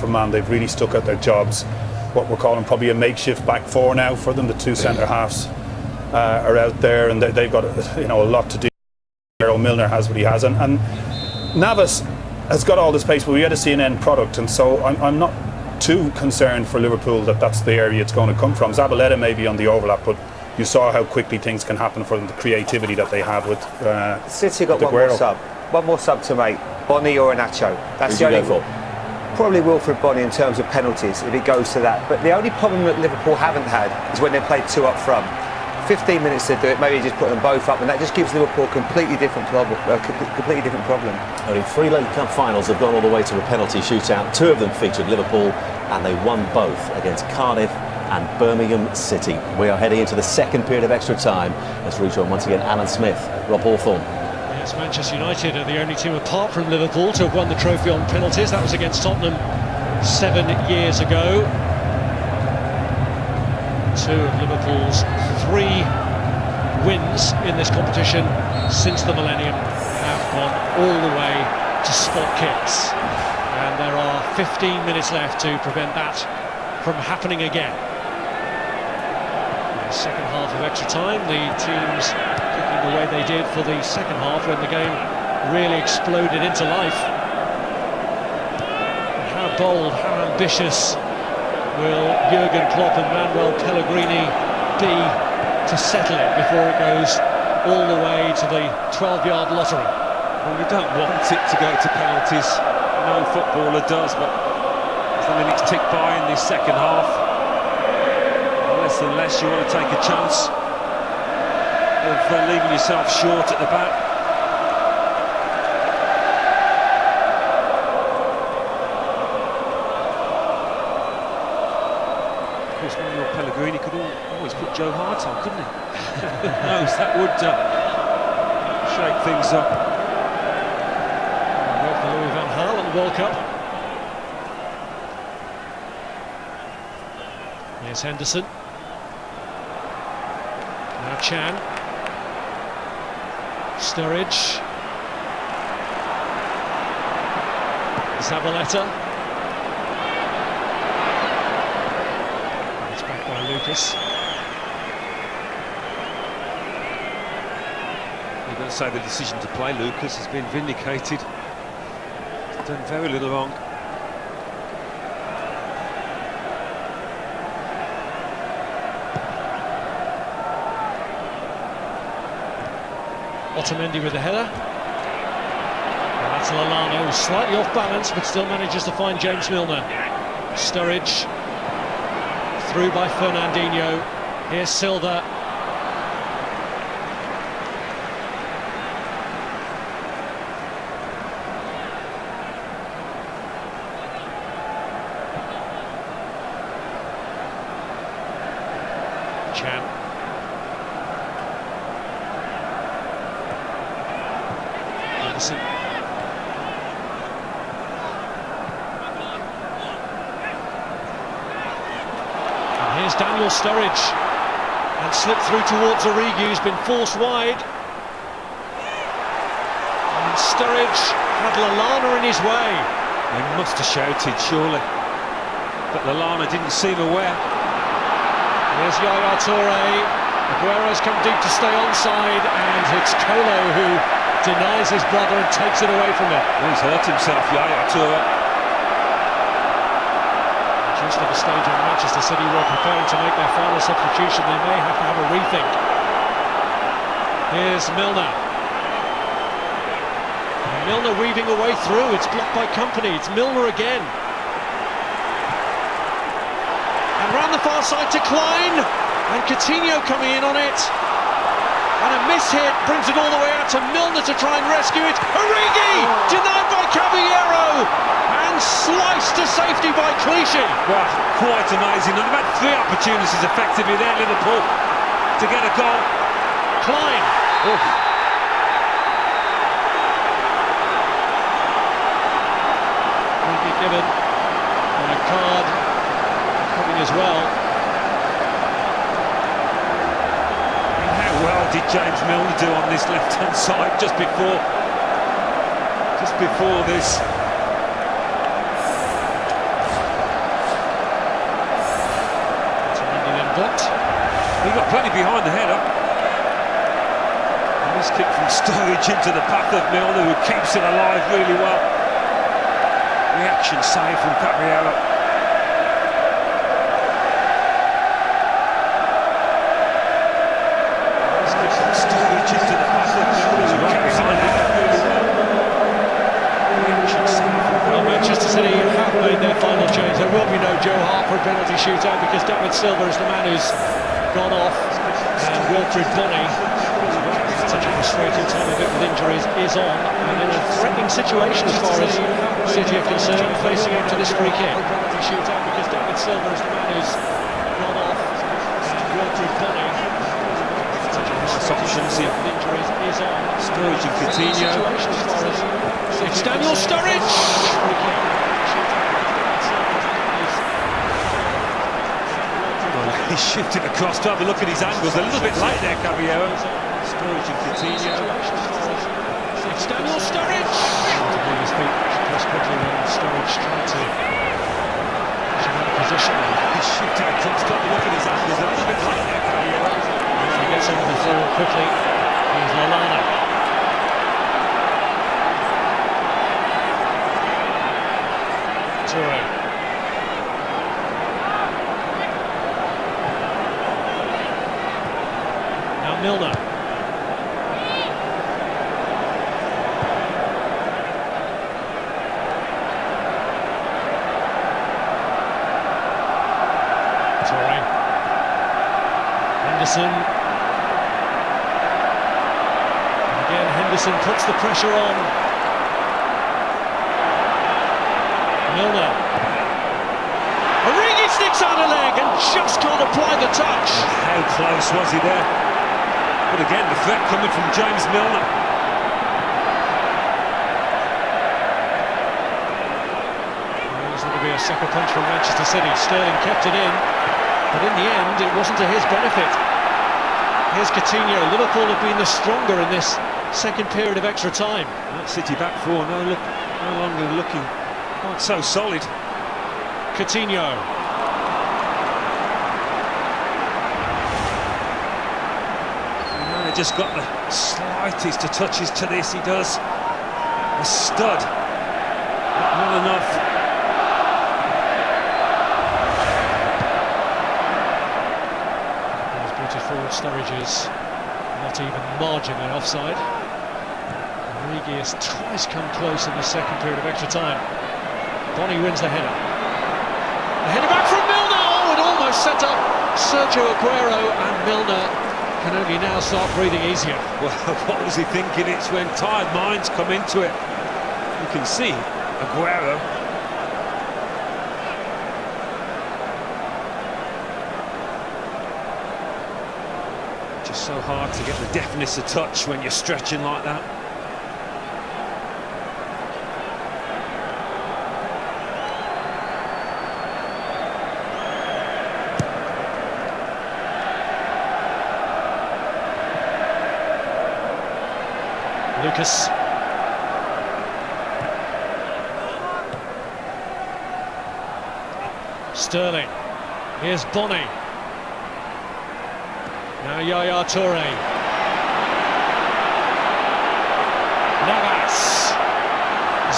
a man. They've really stuck out their jobs. What we're calling probably a makeshift back four now for them. The two centre halves are out there, and they've got a lot to do. Milner has what he has, and Navas has got all the space, but we had to see an end product, and so I'm not too concerned for Liverpool that that's the area it's going to come from. Zabaleta may be on the overlap, but you saw how quickly things can happen for them, the creativity that they have with City got one more sub to make, Bonnie or Iheanacho. That's the only for. Probably Wilfred Bonnie in terms of penalties if it goes to that, but the only problem that Liverpool haven't had is when they played two up front. 15 minutes to do it, maybe just put them both up, and that just gives Liverpool a completely different problem. Only 3 League Cup finals have gone all the way to a penalty shootout. 2 of them featured Liverpool, and they won both against Cardiff and Birmingham City. We are heading into the second period of extra time. Let's rejoin once again Alan Smith, Rob Hawthorne. Yes, Manchester United are the only team apart from Liverpool to have won the trophy on penalties. That was against Tottenham 7 years ago. 2 of Liverpool's 3 wins in this competition since the millennium have gone all the way to spot kicks, and there are 15 minutes left to prevent that from happening again. In the second half of extra time, the teams kicking the way they did for the second half when the game really exploded into life. And how bold, how ambitious will Jurgen Klopp and Manuel Pellegrini be to settle it before it goes all the way to the 12-yard lottery? Well, you don't want it to go to penalties. No footballer does, but as the minutes tick by in this second half, less and less you want to take a chance of leaving yourself short at the back. Manuel Pellegrini could always put Joe Hart on, couldn't he? Who knows, that would shake things up. Well, for Louis van Gaal in the World Cup. Here's Henderson. Now Chan. Sturridge. Zabaleta. Lucas. You've got to say the decision to play Lucas has been vindicated. He's done very little wrong. Otamendi with the header. And that's Lallana, who's slightly off balance but still manages to find James Milner. Sturridge. Through by Fernandinho. Here's Silva. Chan. Anderson. Here's Daniel Sturridge, and slipped through towards Origi, who's been forced wide. And Sturridge had Lallana in his way. He must have shouted, surely. But Lallana didn't seem aware. Here's Yaya Toure. Aguero's come deep to stay onside, and it's Kolo who denies his brother and takes it away from him. Well, he's hurt himself, Yaya Toure. Just at a stage when Manchester City were preparing to make their final substitution, they may have to have a rethink. Here's Milner. Milner weaving a way through. It's blocked by Kompany. It's Milner again. And round the far side to Klein. And Coutinho coming in on it. And a miss hit brings it all the way out to Milner to try and rescue it. Origi! Denied by Caballero! And sliced to safety by Clichy. Well, quite amazing. And they've had 3 opportunities effectively there, Liverpool, to get a goal. Klein. Oof. Will be given a card coming as well. And how well did James Milner do on this left-hand side just before this? plenty behind the header. And this kick from Sturridge into the path of Milner, who keeps it alive really well. Reaction save from Caballero. This kick from Sturridge into the path of Milner, who keeps it alive really well. Reaction save from Well, Manchester City have made their final change. There will be no Joe Harper penalty shootout because David Silva is the man who's gone off, and Wilfried Bony, such a frustrating time of it with injuries, is on, and in a threatening situation as far as City are concerned, facing into this free kick. Penalty shootout because David Silva is the man who's gone off, and Wilfried Bony, such a frustrating time with injuries, is on. Sturridge and Coutinho. It's Daniel Sturridge! He's shifted across to have a look at his angles. A little bit late there, Caballero. Sturridge and Coutinho. It's Daniel Sturridge! To move his feet across quickly when Sturridge tried to push him out of position. He's shifted across to have a look at his angles. A little bit late there, Caballero. He gets over the forward quickly. Here's Lallana. Toure. Now Milner. Toure. Henderson. And again, Henderson puts the pressure on. Milner. Origi sticks out a leg and just can't apply the touch. How close was he there? But again, the threat coming from James Milner. There's going to be a sucker punch from Manchester City. Sterling kept it in, but in the end, it wasn't to his benefit. Here's Coutinho. Liverpool have been the stronger in this second period of extra time. That City back four no longer looking quite so solid. Coutinho. Just got the slightest of touches to this. He does a stud, but not enough. He's brought it forward. Sturridge is not even marginally offside. Origi has twice come close in the second period of extra time. Bony wins the header. The header back from Milner. Oh, it almost set up Sergio Aguero, and Milner can only now start breathing easier. Well, what was he thinking? It's when tired minds come into it. You can see Aguero. Just so hard to get the deftness of touch when you're stretching like that. Lucas. Sterling. Here's Bony. Now Yaya Toure. Navas.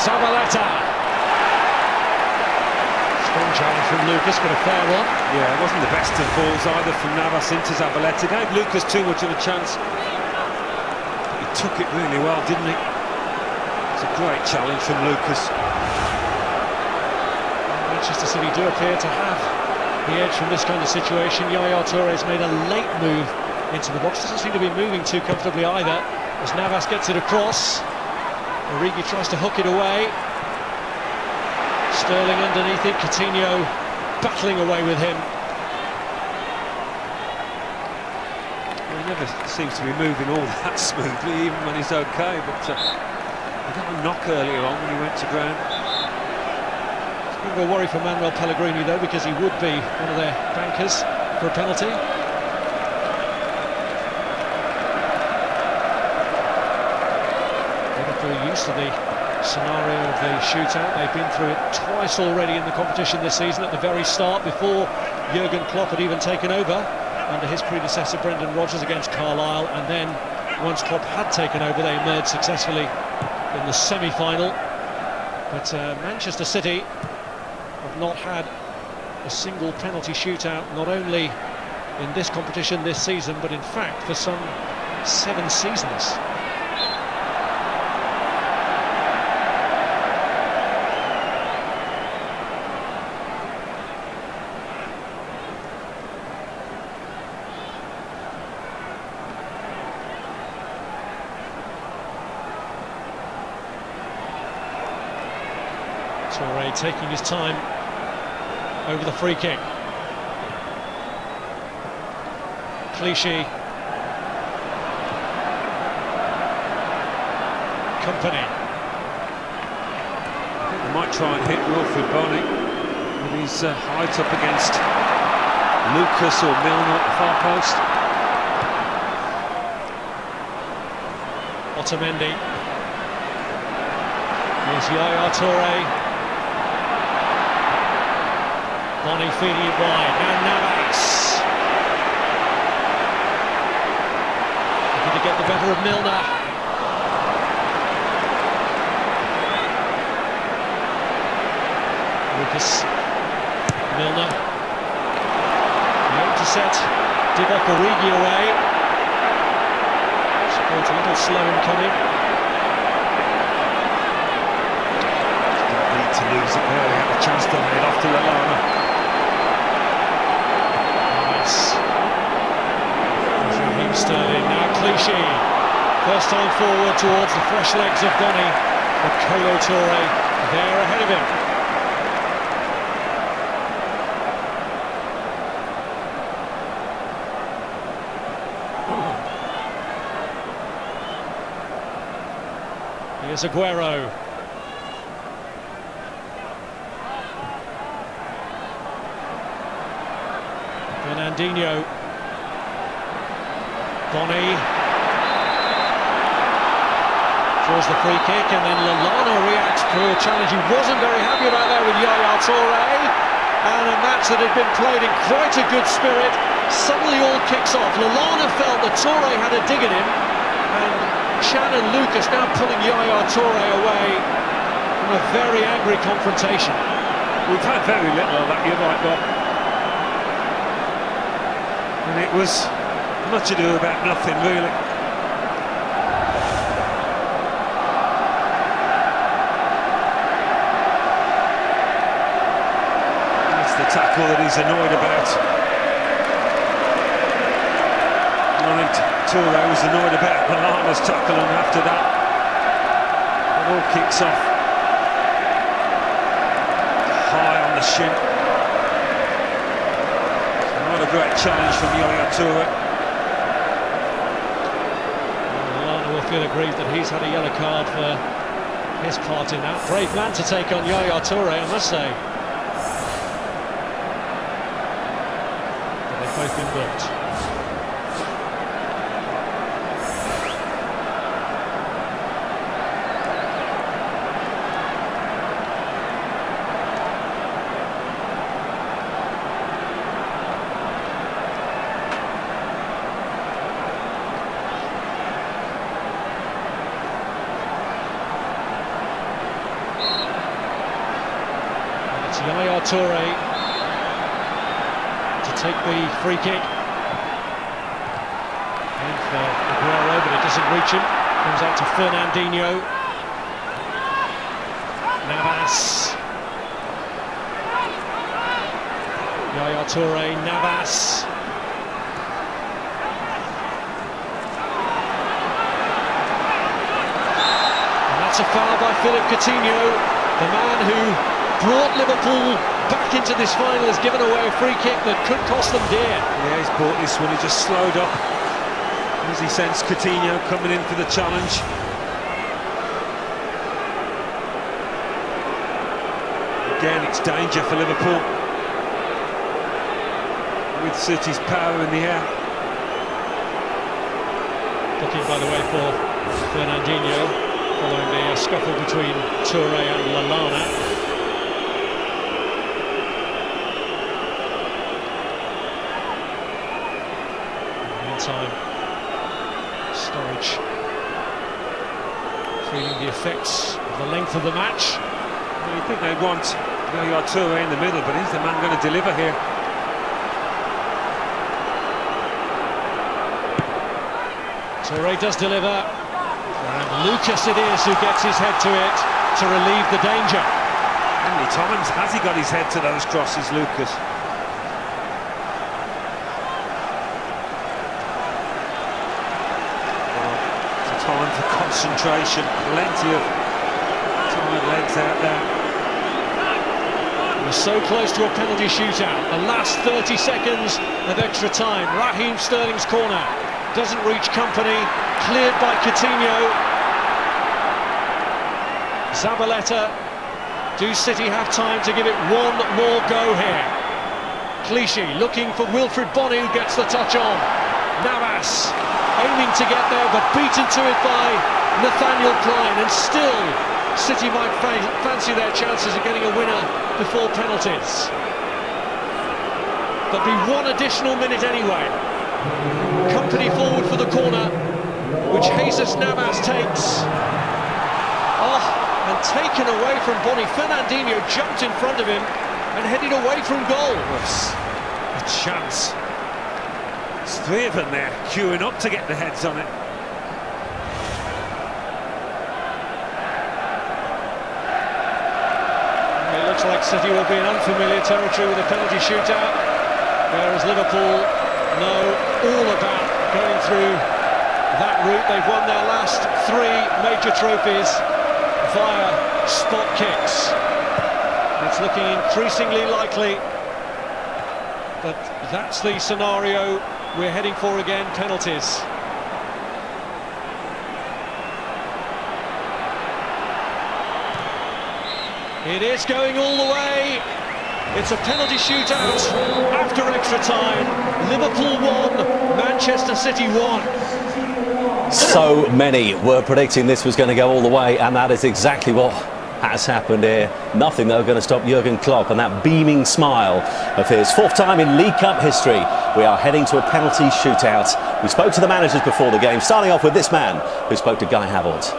Zabaleta. Strong challenge from Lucas, but a fair one. Yeah, it wasn't the best of balls either from Navas into Zabaleta. Gave Lucas too much of a chance. Took it really well, didn't he? It's a great challenge from Lucas. Manchester City do appear to have the edge from this kind of situation. Yaya Toure has made a late move into the box. Doesn't seem to be moving too comfortably either, as Navas gets it across. Origi tries to hook it away. Sterling underneath it. Coutinho battling away with him. He never seems to be moving all that smoothly, even when he's okay, but he got a knock earlier on when he went to ground. It's a bit of a worry for Manuel Pellegrini though, because he would be one of their bankers for a penalty. Liverpool used to the scenario of the shootout. They've been through it twice already in the competition this season, at the very start, before Jurgen Klopp had even taken over. under his predecessor Brendan Rodgers against Carlisle, and then once Klopp had taken over, they emerged successfully in the semi-final. But Manchester City have not had a single penalty shootout, not only in this competition this season, but in fact for some 7 seasons. Toure taking his time over the free kick. Clichy. Company. I think they might try and hit Wilfried Bony with his height up against Lucas or Milner at the far post. Otamendi. Here's Yaya Toure. Bony feeding it wide. Now Navas. Looking to get the better of Milner. Lucas. Milner. The intercept. Divock Origi away. Support a little slow in coming. Didn't need to lose it there. He had a chance to lay it off to Lallana. Sterling, now Clichy. First time forward towards the fresh legs of Bony, but Kolo Toure there ahead of him. Here's Aguero. Fernandinho. Bony draws the free kick, and then Lallana reacts. Poor challenge. He wasn't very happy about that with Yaya Toure, and a match that had been played in quite a good spirit suddenly all kicks off. Lallana felt that Toure had a dig at him, and Chan and Lucas now pulling Yaya Toure away from a very angry confrontation. We've had very little of that, you're right, Bob. And it was much ado about nothing, really. That's the tackle that he's annoyed about. I think Toure was annoyed about Lallana's tackle, and after that, it all kicks off. High on the shin. Not a great challenge from Yaya Toure. Feel aggrieved that he's had a yellow card for his part in that. Brave man to take on Yaya Toure, I must say. But they've both been booked. Yaya Toure to take the free kick. And for Aguero, but it doesn't reach him. Comes out to Fernandinho. Navas. Yaya Toure, Navas. And that's a foul by Philippe Coutinho, the man who brought Liverpool back into this final, has given away a free kick that could cost them dear. Yeah, he's brought this one, he just slowed up as he sensed Coutinho coming in for the challenge. Again, it's danger for Liverpool with City's power in the air. Looking, by the way, for Fernandinho following the scuffle between Toure and Lallana. time. Sturridge feeling the effects of the length of the match. Well, you think they want your Toure in the middle, but is the man going to deliver here? Toure does deliver, and Lucas it is who gets his head to it to relieve the danger. How many times has he got his head to those crosses, Lucas? Time for concentration, plenty of tired legs out there. We're so close to a penalty shootout. The last 30 seconds of extra time. Raheem Sterling's corner doesn't reach company, cleared by Coutinho. Zabaleta. Do City have time to give it one more go here? Clichy looking for Wilfried Bony, who gets the touch on. Navas aiming to get there, but beaten to it by Nathaniel Klein, and still City might fancy their chances of getting a winner before penalties. There'll be one additional minute anyway. Company forward for the corner, which Jesus Navas takes. Oh, and taken away from Bony. Fernandinho jumped in front of him and headed away from goal. A chance. There's three of them there, queuing up to get the heads on it. It looks like City will be in unfamiliar territory with a penalty shootout, whereas Liverpool know all about going through that route. They've won their last three major trophies via spot kicks. It's looking increasingly likely that that's the scenario we're heading for again, penalties. It is going all the way. It's a penalty shootout after extra time. Liverpool 1, Manchester City 1. So many were predicting this was going to go all the way, and that is exactly what has happened here. Nothing, though, going to stop Jurgen Klopp and that beaming smile of his. Fourth time in League Cup history. We are heading to a penalty shootout. We spoke to the managers before the game, starting off with this man who spoke to Guy Havertz.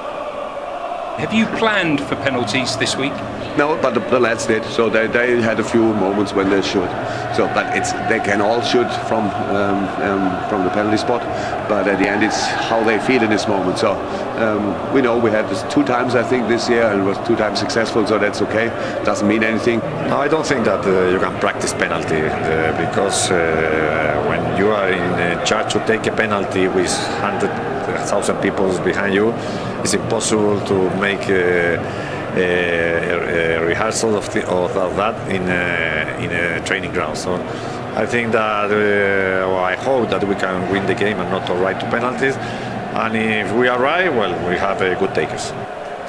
Have you planned for penalties this week? No, but the lads did. So they had a few moments when they should. So, but they can all shoot from the penalty spot. But at the end, it's how they feel in this moment. So we know we had this 2 times, I think, this year, and it was 2 times successful. So that's okay. Doesn't mean anything. No, I don't think that you can practice penalty because when you are in charge to take a penalty with 100,000 people behind you, it's impossible to make a rehearsal of that in a training ground. So I think that I hope that we can win the game and not arrive to penalties. And if we arrive, well, we have good takers.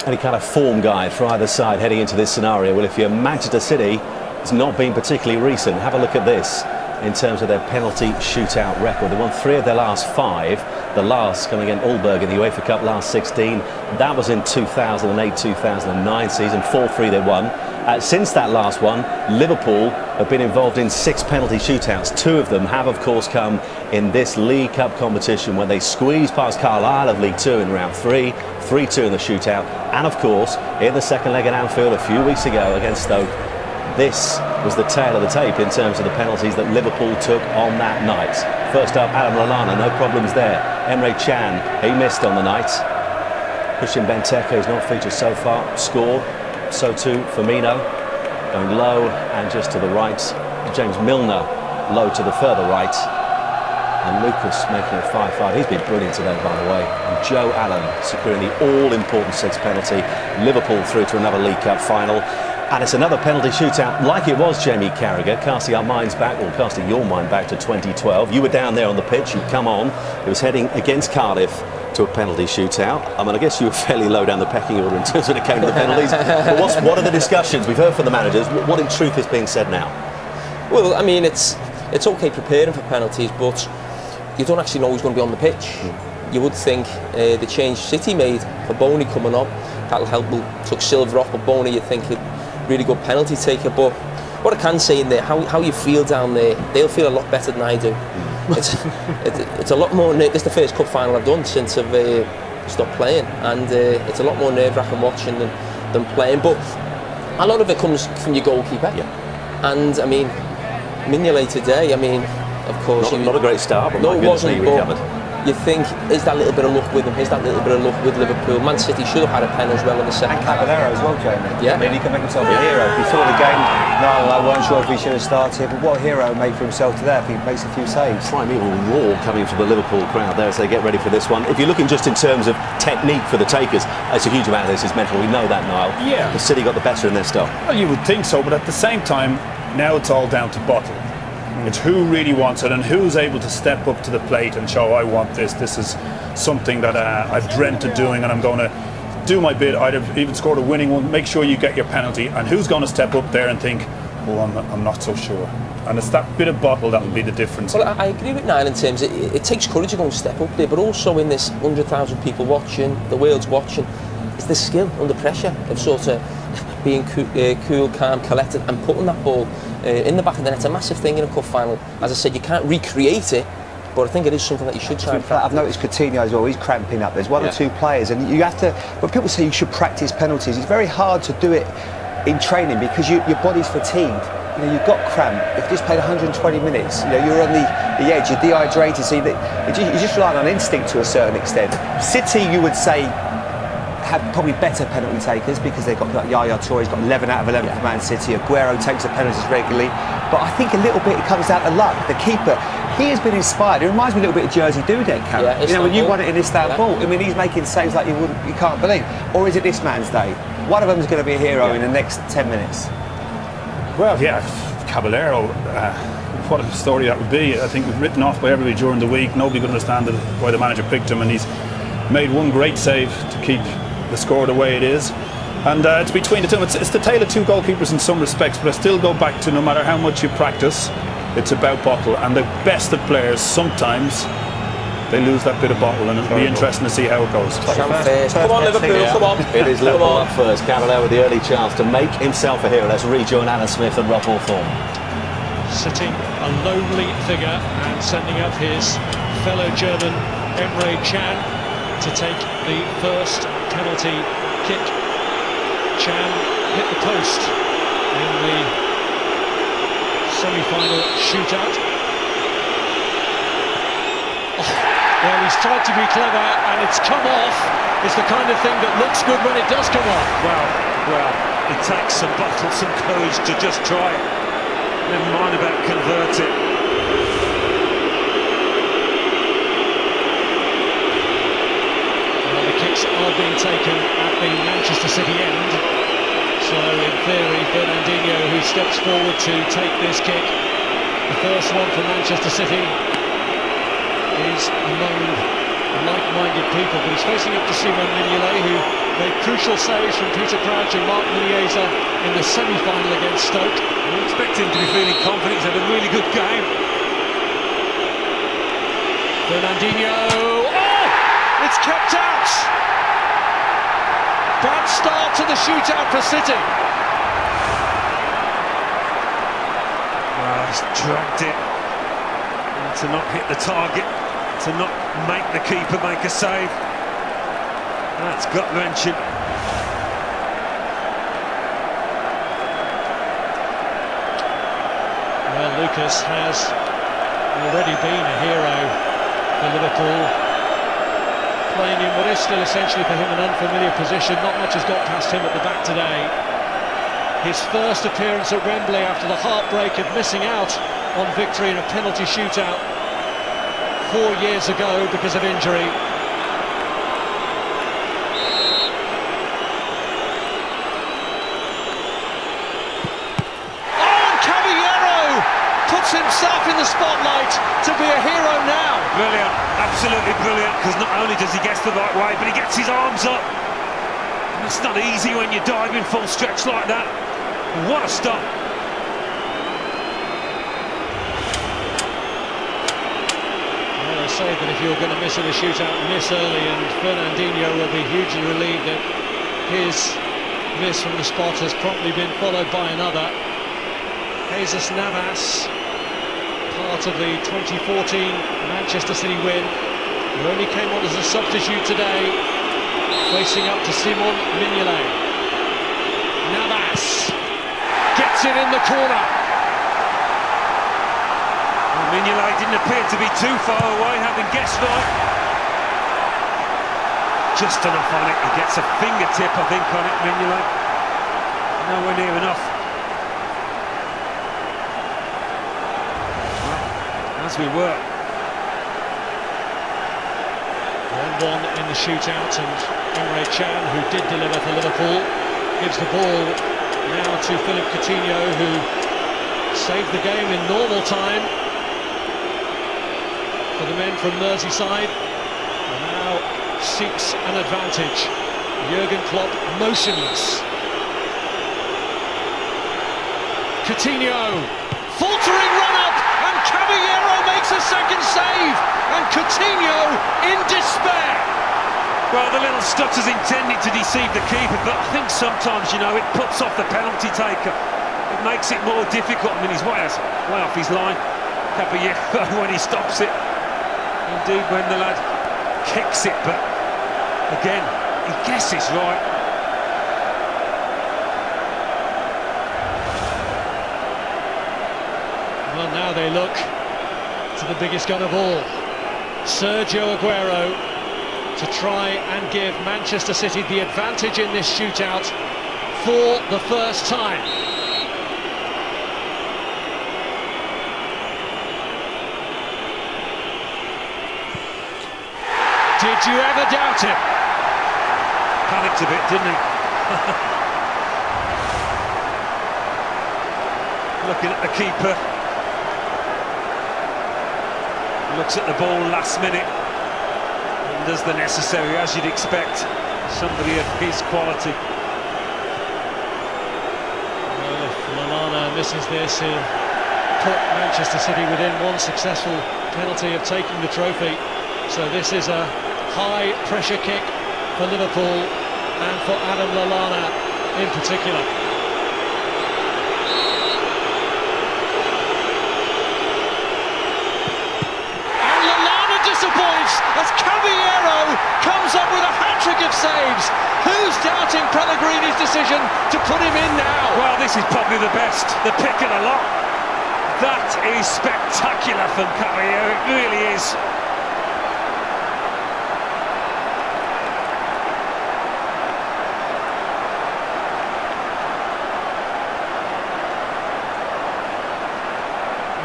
Any kind of form guide for either side heading into this scenario? Well, if you're Manchester City, it's not been particularly recent. Have a look at this in terms of their penalty shootout record. They won 3 of their last 5. The last coming against Aalborg in the UEFA Cup last 16. That was in 2008-2009 season. 4-3 they won. Since that last one, Liverpool have been involved in 6 penalty shootouts. 2 of them have, of course, come in this League Cup competition when they squeezed past Carlisle of League 2 in round 3, 3-2 in the shootout, and of course in the second leg at Anfield a few weeks ago against Stoke. This was the tail of the tape in terms of the penalties that Liverpool took on that night. First up, Adam Lallana, no problems there. Emre Can, he missed on the night. Christian Benteke, who's not featured so far, scored. So too Firmino, going low and just to the right. James Milner, low to the further right. And Lucas making it 5-5. He's been brilliant today, by the way. And Joe Allen securing the all-important 6th penalty. Liverpool through to another League Cup final. And it's another penalty shootout like it was, Jamie Carragher, casting our minds back, or casting your mind back to 2012. You were down there on the pitch, you'd come on. It was heading against Cardiff to a penalty shootout. I mean, I guess you were fairly low down the pecking order in terms when it came to the penalties. But what are the discussions? We've heard from the managers. What in truth is being said now? Well, I mean, it's okay preparing for penalties, but you don't actually know who's going to be on the pitch. You would think the change City made for Boney coming on, that'll help. We'll took Silva off, but Boney, you think, really good penalty taker. But what I can say in there, how you feel down there, they'll feel a lot better than I do. it's a lot more. This is the first cup final I've done since I've stopped playing, and it's a lot more nerve-wracking watching than playing. But a lot of it comes from your goalkeeper. Yeah. And I mean, Mignolet today. I mean, of course, not a great start, but no, my it goodness, wasn't. he recovered. You think, is that little bit of luck with him? Is that little bit of luck with Liverpool? Man City should have had a pen as well in the second. And Caballero as well, Jamie. Yeah. I mean, he can make himself a hero. Before the game, no, I weren't sure if he should have started, but what a hero made for himself today if he makes a few saves. Primeval roar coming from the Liverpool crowd there as they get ready for this one. If you're looking just in terms of technique for the takers, it's a huge amount of this is mental. We know that, Niall. Yeah. The City got the better in their style. Well, you would think so, but at the same time, now it's all down to Bottle. It's who really wants it and who's able to step up to the plate and show, I want this. This is something that I've dreamt of doing, and I'm going to do my bit. I'd have even scored a winning one. Make sure you get your penalty. And who's going to step up there and think, oh, I'm not so sure. And it's that bit of Bottle that will be the difference. Well, I agree with Niall in terms it takes courage to go and step up there, but also in this 100,000 people watching, the world's watching, it's the skill under pressure of sort of being cool, calm, collected, and putting that ball in the back of the net. It's a massive thing in a cup final. As I said, you can't recreate it, but I think it is something that you should try and practice. I've noticed Coutinho as well, he's cramping up. There's one or two players, and you have to, when people say you should practice penalties, it's very hard to do it in training because your body's fatigued. You know, you've got cramp. If you just played 120 minutes, you know, you're on the edge, you're dehydrated, so you're just relying on instinct to a certain extent. City, you would say, have probably better penalty takers because they've got like Yaya Touré's got 11 out of 11 for Man City. Aguero takes the penalties regularly, but I think a little bit it comes down to luck. The keeper, he has been inspired. It reminds me a little bit of Jersey Dudek, Karen. You know, when you won it in Istanbul, I mean, he's making saves like you can't believe. Or is it this man's day? One of them is going to be a hero in the next 10 minutes. Well, yeah, Caballero, what a story that would be. I think it was written off by everybody during the week. Nobody could understand why the manager picked him, and he's made one great save to keep the score the way it is. And it's between the two. It's the tale of two goalkeepers in some respects, but I still go back to no matter how much you practice, it's about Bottle. And the best of players, sometimes they lose that bit of Bottle, and it'll be interesting to see how it goes. Come on, Liverpool, come on. It is Liverpool up first. Caballero with the early chance to make himself a hero. Let's rejoin Alan Smith and Rob Hawthorne. Sitting a lonely figure and sending up his fellow German Emre Can to take the first penalty kick. Can hit the post in the semi-final shootout. Well, he's tried to be clever and it's come off. It's the kind of thing that looks good when it does come off. Well, it takes some Bottle, some courage to just try it. Never mind about convert it. Kicks are being taken at the Manchester City end, so in theory Fernandinho, who steps forward to take this kick, the first one for Manchester City, is among like-minded people, but he's facing up to Simon Mignolet, who made crucial saves from Peter Crouch and Mark Muniesa in the semi-final against Stoke. I expect him to be feeling confident. He's had a really good game. Fernandinho, it's kept out! Bad start to the shootout for City. Well, he's dragged it. And to not hit the target, to not make the keeper make a save. That's gut-wrenching. Well, Lucas has already been a hero for Liverpool, playing in what is still essentially for him an unfamiliar position. Not much has got past him at the back today. His first appearance at Wembley after the heartbreak of missing out on victory in a penalty shootout 4 years ago because of injury. Puts himself in the spotlight to be a hero now. Brilliant, absolutely brilliant, because not only does he get the right way, but he gets his arms up. And it's not easy when you're diving full stretch like that. What a stop. Well, they say that if you're going to miss in a shootout, miss early, and Fernandinho will be hugely relieved that his miss from the spot has promptly been followed by another. Jesus Navas part of the 2014 Manchester City win, who only came on as a substitute today, facing up to Simon Mignolet. Navas gets it in the corner. Well, Mignolet didn't appear to be too far away, having guessed right. Just enough on it. He gets a fingertip, I think, on it, Mignolet. Nowhere near enough. Well, as we were. 1-1 in the shootout, and Emre Can, who did deliver for Liverpool, gives the ball now to Philippe Coutinho, who saved the game in normal time for the men from Merseyside, and now seeks an advantage. Jurgen Klopp motionless. Coutinho, faltering run-up, and Caballero makes a second save, and Coutinho in despair. Well, the little stutter's intended to deceive the keeper, but I think sometimes, you know, it puts off the penalty taker. It makes it more difficult. I mean, he's way off his line, Caballero, when he stops it. Indeed, when the lad kicks it, but again, he guesses right. Well, now they look to the biggest gun of all, Sergio Aguero, to try and give Manchester City the advantage in this shootout for the first time. Did you ever doubt him? Panicked a bit, didn't he? Looking at the keeper. Looks at the ball last minute and does the necessary, as you'd expect, somebody of his quality. Well, if Lallana misses this, he'll put Manchester City within one successful penalty of taking the trophy. So this is a high pressure kick for Liverpool and for Adam Lallana in particular. And Lallana disappoints as Caballero comes up with a hat-trick of saves. Who's doubting Pellegrini's decision to put him in now? Well, this is probably the best, the pick of the lot. That is spectacular from Caballero, it really is.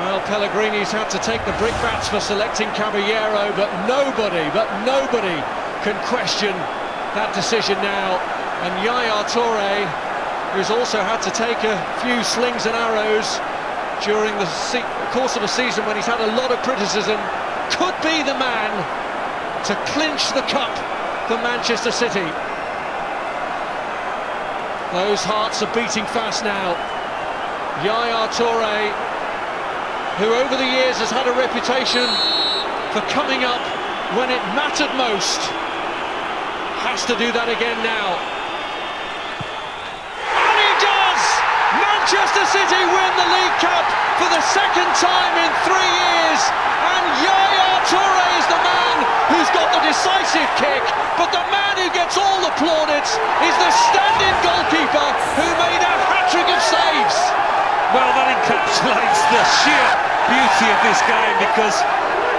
Well, Pellegrini's had to take the brickbats for selecting Caballero, but nobody can question that decision now. And Yaya Toure, who's also had to take a few slings and arrows during the course of a season when he's had a lot of criticism, could be the man to clinch the cup for Manchester City. Those hearts are beating fast now. Yaya Toure, who over the years has had a reputation for coming up when it mattered most, has to do that again now. And he does! Manchester City win the League Cup for the second time in 3 years, and Yaya Toure is the man who's got the decisive kick, but the man who gets all the plaudits is the stand-in goalkeeper who made a hat-trick of saves. Well, that encapsulates the sheer beauty of this game, because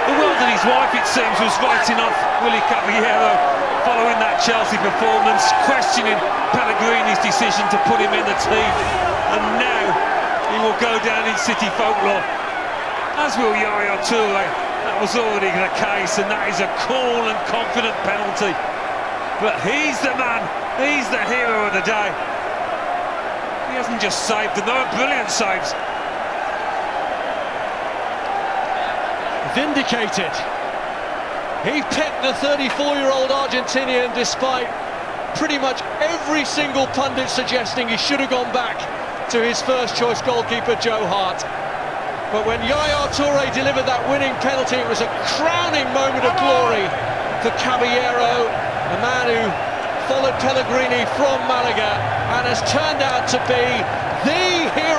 the world and his wife, it seems, was writing off Willy Caballero following that Chelsea performance, questioning Pellegrini's decision to put him in the team, and now he will go down in City folklore, as will Yaya Toure. That was already the case, and that is a cool and confident penalty. But he's the man, he's the hero of the day. He hasn't just saved them, they were brilliant saves. Vindicated. He picked the 34-year-old Argentinian despite pretty much every single pundit suggesting he should have gone back to his first choice goalkeeper, Joe Hart. But when Yaya Toure delivered that winning penalty, it was a crowning moment of glory for Caballero, a man who followed Pellegrini from Malaga and has turned out to be the hero